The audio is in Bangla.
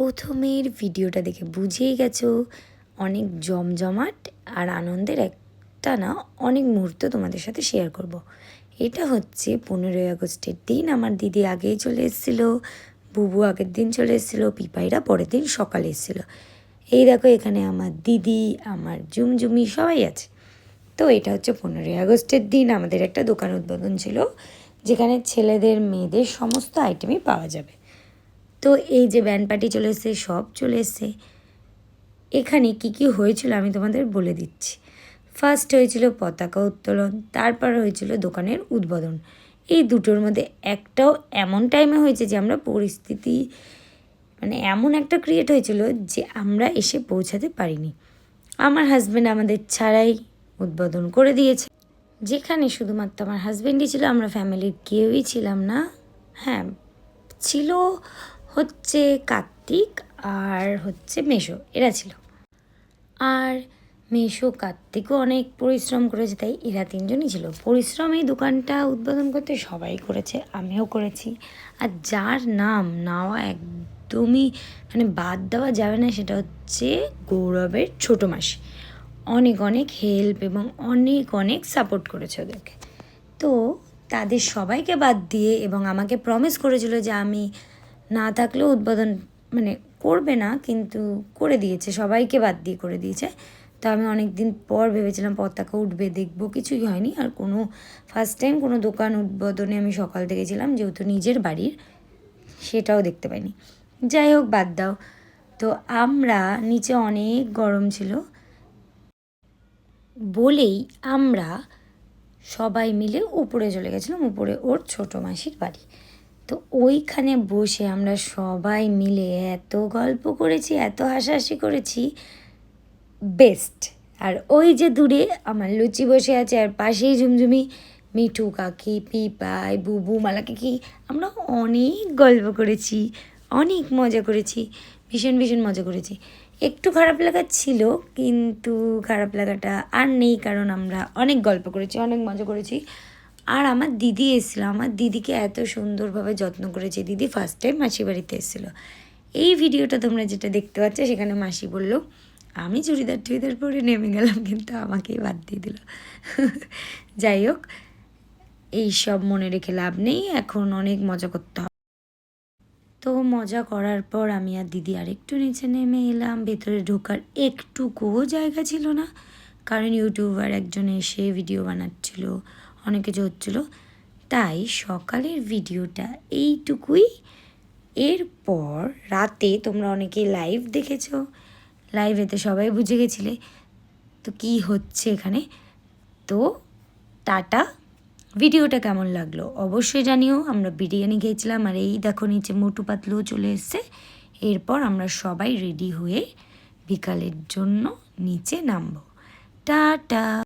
প্রথমের ভিডিওটা দেখে বুঝেই গেছো অনেক জমজমাট আর আনন্দের একটা না অনেক মুহূর্ত তোমাদের সাথে শেয়ার করব। এটা হচ্ছে 15ই আগস্টের দিন। আমার দিদি আগেই চলে এসেছিলো, বুবু আগের দিন চলে এসেছিলো, পিপাইরা পরের দিন সকালে এসেছিলো। এই দেখো এখানে আমার দিদি, আমার জুমজুমি সবাই আছে। তো এটা হচ্ছে 15ই আগস্টের দিন আমাদের একটা দোকান উদ্বোধন ছিল, যেখানে ছেলেদের মেয়েদের সমস্ত আইটেমই পাওয়া যাবে। তো এই যে ব্যান্ড পার্টি চলে এসছে, সব চলে এসছে। এখানে কি কি হয়েছিল আমি তোমাদের বলে দিচ্ছি। ফার্স্ট হয়েছিল পতাকা উত্তোলন, তারপর হয়েছিল দোকানের উদ্বোধন। এই দুটোর মধ্যে একটাও এমন টাইমে হয়েছে যে আমরা পরিস্থিতি এমন একটা ক্রিয়েট হয়েছিল যে আমরা এসে পৌঁছাতে পারিনি। আমার হাজব্যান্ড আমাদের ছাড়াই উদ্বোধন করে দিয়েছে, যেখানে শুধুমাত্র আমার হাজব্যান্ডই ছিল, আমরা ফ্যামিলির কেউই ছিলাম না। হ্যাঁ, ছিল হচ্ছে কার্তিক আর হচ্ছে মেশো, এরা ছিল। আর মেশো কার্তিকও অনেক পরিশ্রম করেছে, তাই এরা তিনজনই ছিল। পরিশ্রম এই দোকানটা উদ্বোধন করতে সবাই করেছে, আমিও করেছি। আর যার নাম নেওয়া একদমই বাদ দেওয়া যাবে না, সেটা হচ্ছে গৌরবের ছোটো মাসি। অনেক অনেক হেল্প এবং অনেক অনেক সাপোর্ট করেছে ওদেরকে। তো তাদের সবাইকে বাদ দিয়ে এবং আমাকে প্রমিস করেছিল যে আমি না থাকলেও উদ্বোধন করবে না, কিন্তু করে দিয়েছে, সবাইকে বাদ দিয়ে করে দিয়েছে। তো আমি অনেক দিন পর ভেবেছিলাম পতাকা উঠবে, দেখবো, কিছুই হয়নি। আর ফার্স্ট টাইম কোনো দোকান উদ্বোধনে আমি সকাল থেকে ছিলাম, যেহেতু নিজের বাড়ির, সেটাও দেখতে পাইনি। যাই হোক, বাদ দাও। তো আমরা নিচে অনেক গরম ছিল বলেই আমরা সবাই মিলে উপরে চলে গেছিলাম, উপরে ওর ছোটো মাসির বাড়ি। তো ওইখানে বসে আমরা সবাই মিলে এত গল্প করেছি, এত হাসাহাসি করেছি, বেস্ট। আর ওই যে দূরে আমার লুচি বসে আছে, আর পাশেই ঝুমঝুমি, মিঠু কাকি, পিপাই, বুবু, মালা কাকি। আমরা অনেক গল্প করেছি, অনেক মজা করেছি, ভীষণ ভীষণ মজা করেছি। একটু খারাপ লাগা ছিল, কিন্তু খারাপ লাগাটা আর নেই, কারণ আমরা অনেক গল্প করেছি, অনেক মজা করেছি। আর আমার দিদি এসেছিলো, আমার দিদিকে এত সুন্দরভাবে যত্ন করেছে দিদি। ফার্স্ট টাইম মাসি বাড়িতে এসেছিলো। এই ভিডিওটা তোমরা যেটা দেখতে পাচ্ছ, সেখানে মাসি বললো আমি চুড়িদার পরে নেমে গেলাম, কিন্তু আমাকেই বাদ দিয়ে দিল। যাই হোক, এইসব মনে রেখে লাভ নেই, এখন অনেক মজা করতে হবে। তো মজা করার পর আমি আর দিদি আরেকটু নিচে নেমে এলাম। ভেতরে ঢোকার একটুকুও জায়গা ছিল না, কারণ ইউটিউবার একজন এসে ভিডিও বানাচ্ছিল, অনেক কিছু হচ্ছিলো। তাই সকালের ভিডিওটা এইটুকুই। এরপর রাতে তোমরা অনেকেই লাইভ দেখেছো, লাইভেতে সবাই বুঝে গেছিলে তো কি হচ্ছে এখানে। তো টাটা। ভিডিওটা কেমন লাগলো অবশ্যই জানিও। আমরা বিরিয়ানি খেয়েছিলাম, আর এই দেখো নিচে মোটু পাতলুও চলে এসছে। এরপর আমরা সবাই রেডি হয়ে বিকালের জন্য নিচে নামবো। টাটা।